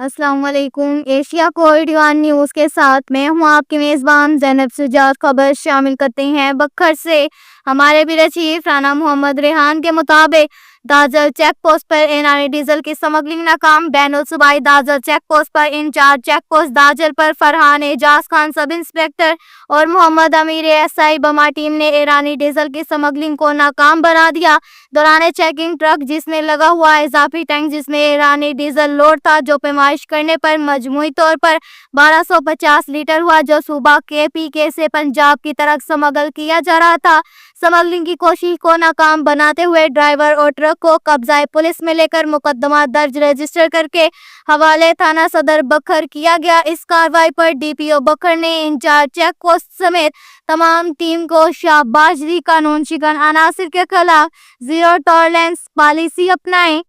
السلام علیکم۔ Asia کوریڈ news کے ساتھ میں ہوں آپ کی میزبان زینب سجاد۔ خبر شامل کرتے ہیں بکھر سے۔ ہمارے بیورو چیف رانا محمد ریحان کے مطابق داجل چیک پوسٹ پر ایرانی ڈیزل کی سمگلنگ ناکام۔ بین الصوبائی داجل چیک پوسٹ پر انچارج چیک پوسٹ داجل پر فرحان اعجاز خان سب انسپکٹر اور محمد امیر SI بما ٹیم نے ایرانی ڈیزل کی سمگلنگ کو ناکام بنا دیا۔ دوران چیکنگ ٹرک جس میں لگا ہوا اضافی ٹینک جس میں ایرانی ڈیزل لوڈ تھا جو پیمائش کرنے پر مجموعی طور پر 1250 لیٹر ہوا جو صوبہ KPK سے پنجاب کی طرف سمگل کیا جا رہا تھا۔ سمگلنگ کی کوشش کو ناکام بناتے ہوئے ڈرائیور اور ٹرک کو قبضہ پولیس میں لے کر مقدمہ درج رجسٹر کر کے حوالے تھانہ صدر بکھر کیا گیا۔ اس کارروائی پر DPO بکھر نے انچارج چیک پوسٹ سمیت تمام ٹیم کو شاباش دی۔ قانون شکن عناصر کے خلاف زیرو ٹالرنس پالیسی اپنائیں۔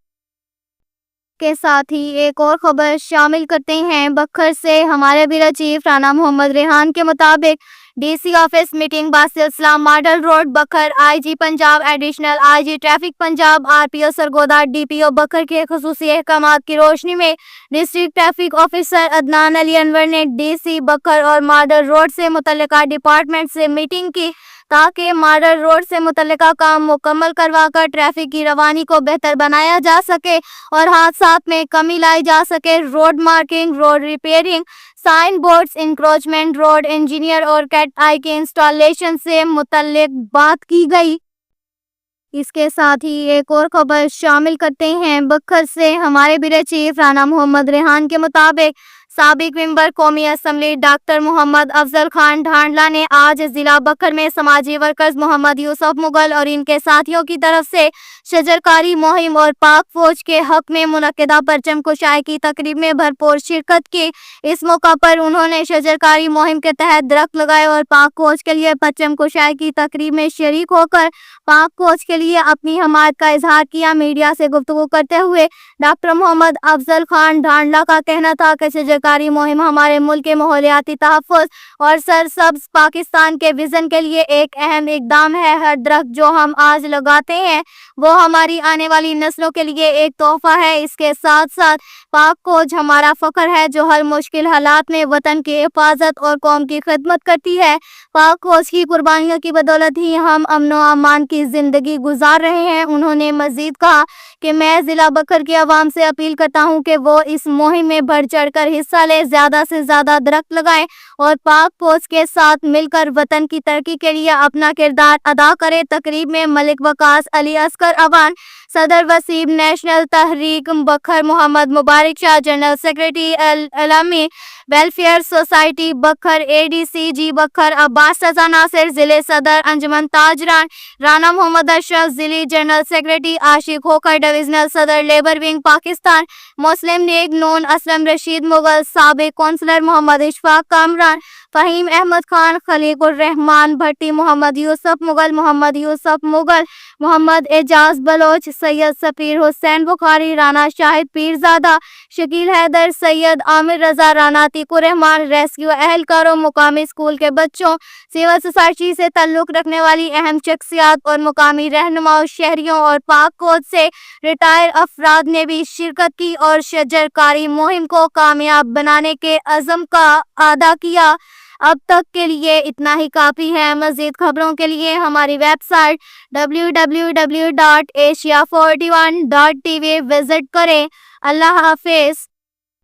کے ساتھ ہی ایک اور خبر شامل کرتے ہیں بکھر سے۔ ہمارے بیورو چیف رانا محمد ریحان کے مطابق DC آفس میٹنگ باسلسلہ Model Road Bhakkar IG Punjab additional IG traffic Punjab RPO Sargodha DPO Bhakkar کے خصوصی احکامات کی روشنی میں district traffic officer Adnan Ali Anwar نے DC بکھر اور ماڈل روڈ سے متعلقہ ڈپارٹمنٹ سے میٹنگ کی تاکہ ماڈل روڈ سے متعلقہ کام مکمل کروا کر ٹریفک کی روانی کو بہتر بنایا جا سکے اور حادثات میں کمی لائی جا سکے۔ Road marking, road repairing, sign boards, encroachment, road engineer اور کیٹ آئی کے انسٹالیشن سے متعلق بات کی گئی۔ اس کے ساتھ ہی ایک اور خبر شامل کرتے ہیں بکھر سے۔ ہمارے بیورو چیف رانا محمد ریحان کے مطابق سابق ممبر قومی اسمبلی ڈاکٹر محمد افضل خان ڈھانڈلہ نے آج ضلع بکھر میں سماجی ورکرز محمد یوسف مغل اور ان کے ساتھیوں کی طرف سے شجرکاری مہم اور پاک فوج کے حق میں منعقدہ پرچم کشائی کی تقریب میں بھرپور شرکت کی۔ اس موقع پر انہوں نے شجرکاری مہم کے تحت درخت لگائے اور پاک فوج کے لیے پرچم کشائی کی تقریب میں شریک ہو کر پاک فوج کے لیے اپنی حمایت کا اظہار کیا۔ میڈیا سے گفتگو کرتے ہوئے ڈاکٹر محمد افضل خان ڈھانڈلہ کا کہنا تھا کہ شجرکاری مہم ہمارے ملک کے ماحولیاتی تحفظ اور سرسبز پاکستان کے وژن کے لیے ایک اہم اقدام ہے۔ ہر درخت جو ہم آج لگاتے ہیں وہ ہماری آنے والی نسلوں کے لیے ایک تحفہ ہے۔ اس کے ساتھ ساتھ پاک فوج ہمارا فخر ہے جو ہر مشکل حالات میں وطن کی حفاظت اور قوم کی خدمت کرتی ہے۔ پاک فوج کی قربانیوں کی بدولت ہی ہم امن و امان کی زندگی گزار رہے ہیں۔ انہوں نے مزید کہا کہ میں ضلع بکھر کی عوام سے اپیل کرتا ہوں کہ وہ اس مہم میں بڑھ چڑھ کر حصہ لیں، زیادہ سے زیادہ درخت لگائیں اور پاک فوج کے ساتھ مل کر وطن کی ترقی کے لیے اپنا کردار ادا کریں۔ تقریب میں ملک وقاص علی عسکر اوان، صدر وسیم نیشنل تحریک بکھر محمد مبارک شاہ، جنرل سیکریٹری عالمی ویلفیئر سوسائٹی بکھر ADCG بکھر عباس رضا ناصر، ضلع صدر انجمن تاجران رانا محمد اشرف، ضلعی جنرل سیکریٹری عاشق ہوکر، ڈویژنل صدر لیبر ونگ پاکستان مسلم لیگ نون اسلم رشید مغل، سابق کونسلر محمد اشفاق کامران، فہیم احمد خان، خلیق الرحمان بھٹی، محمد یوسف مغل، محمد یوسف مغل، محمد اعجاز بلوچ، سید سفیر حسین بخاری، رانا شاہد پیرزادہ، شکیل حیدر، سید عامر رضا، رانا عتیق الرحمان، ریسکیو اہلکاروں، مقامی اسکول کے بچوں، سول سوسائٹی سے تعلق رکھنے والی اہم شخصیات اور مقامی رہنماؤں، شہریوں اور پاک فوج سے ریٹائر افراد نے بھی شرکت کی اور شجرکاری مہم کو کامیاب بنانے کے عزم کا اعادہ کیا۔ اب تک کے لیے اتنا ہی کافی ہے۔ مزید خبروں کے لیے ہماری ویب سائٹ www.asia41.tv وزٹ کریں۔ اللہ حافظ۔